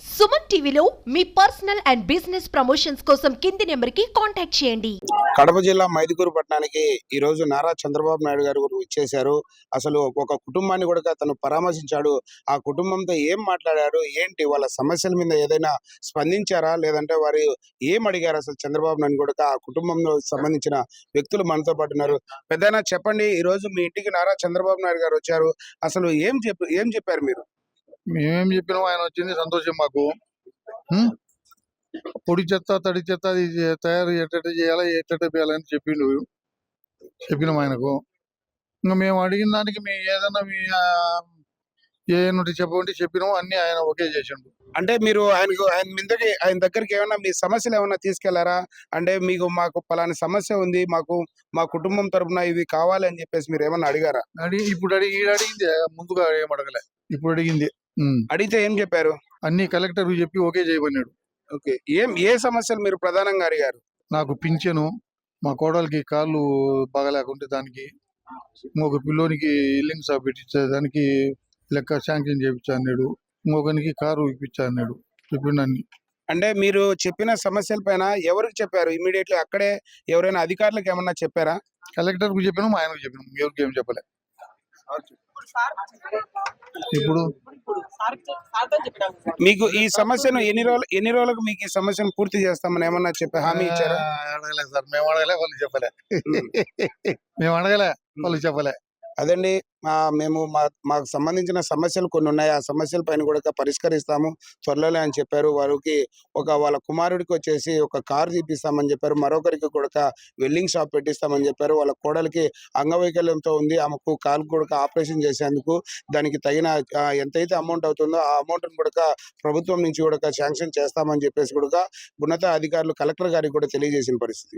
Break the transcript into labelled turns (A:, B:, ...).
A: సుమన్ టీవీలో మీ personal and business promotions కోసం కింది నెంబర్కి కాంటాక్ట్ చేయండి.
B: కడప జిల్లా మైదుకూరు పట్టణానికి ఈ రోజు నారా చంద్రబాబు నాయుడు గారు కూడా ఇచ్చేశారు. అసలు ఒక కుటుంబాన్ని కూడా తను పరామర్శించాడు. ఆ కుటుంబంతో ఏం మాట్లాడారు, ఏంటి వాళ్ళ సమస్యల మీద ఏదైనా స్పందించారా, లేదంటే వారు ఏం అడిగారు అసలు చంద్రబాబు నాయుడు కూడా ఆ కుటుంబంలో సంబంధించిన వ్యక్తులు మనతో పాటు ఉన్నారు. పెద్దనా చెప్పండి, ఈ రోజు మీ ఇంటికి నారా చంద్రబాబు నాయుడు గారు వచ్చారు. అసలు ఏం చెప్పారు మీరు?
C: మేమేం చెప్పినాం, ఆయన వచ్చింది సంతోషం మాకు. పొడి చెత్త తడి చెత్త అది తయారు ఎట్ట చేయాలా ఎట్ట చేయాలని చెప్పినాం ఆయనకు. ఇంకా మేము అడిగిన దానికి మీ ఏదన్నా మీ ఏనుంటి చెప్పండి చెప్పినాం, అన్ని ఆయన ఓకే చేసిండు.
B: అంటే మీరు ఆయన దగ్గరికి ఏమైనా మీ సమస్యలు ఏమైనా తీసుకెళ్లారా? అంటే మాకు పలానా సమస్య ఉంది, మా కుటుంబం తరపున ఇవి కావాలి అని చెప్పేసి మీరు ఏమన్నా అడిగారా?
C: అడిగింది ముందుగా ఏం అడగలే, ఇప్పుడు అడిగింది.
B: అడిగితే ఏం చెప్పారు?
C: అన్ని కలెక్టర్ చెప్పి ఓకే చేయమన్నాడు.
B: ఓకే, ఏ సమస్యలు మీరు ప్రధానంగా అడిగారు?
C: నాకు పింఛను, మా కోడలికి కాళ్ళు బాగలేకుంటే దానికి, ఇంకొక పిల్లోనికి ఇల్లింగ్ షాప్ పెట్టించే దానికి లెక్క శాంక్షన్ చేయించా అన్నాడు, ఇంకొకరికి కారు ఇప్పించా అన్నాడు. చెప్పిండన్ని.
B: అంటే మీరు చెప్పిన సమస్యల పైన ఎవరికి చెప్పారు? ఇమీడియట్లీ అక్కడే ఎవరైనా అధికారులకు ఏమన్నా చెప్పారా?
C: కలెక్టర్ కు చెప్పినాం, ఆయనకు చెప్పినాం, ఎవరికి ఏం చెప్పలే. ఇప్పుడు
B: మీకు ఈ సమస్యను ఎన్ని రోజులకు మీకు ఈ సమస్యను పూర్తి చేస్తామని ఏమన్నా హామీ ఇచ్చారా?
C: అడగలే సార్, మేము అడగలే, వాళ్ళు చెప్పలే. వాళ్ళు చెప్పలే.
B: అదండి, మాకు సంబంధించిన సమస్యలు కొన్ని ఉన్నాయి. ఆ సమస్యల పైన కూడా పరిష్కరిస్తాము త్వరలోనే అని చెప్పారు. వారికి వాళ్ళ కుమారుడికి వచ్చేసి ఒక కారు తీపిస్తామని చెప్పారు. మరొకరికి కూడా వెల్డింగ్ షాప్ పెట్టిస్తామని చెప్పారు. వాళ్ళ కోడలికి అంగవైకల్యంతో ఉంది, ఆమెకు కాలు కూడా ఆపరేషన్ చేసేందుకు దానికి తగిన ఎంతైతే అమౌంట్ అవుతుందో ఆ అమౌంట్ను కూడా ప్రభుత్వం నుంచి కూడా శాంక్షన్ చేస్తామని చెప్పేసి కూడా ఉన్నత అధికారులు కలెక్టర్ గారికి కూడా తెలియజేసిన పరిస్థితి.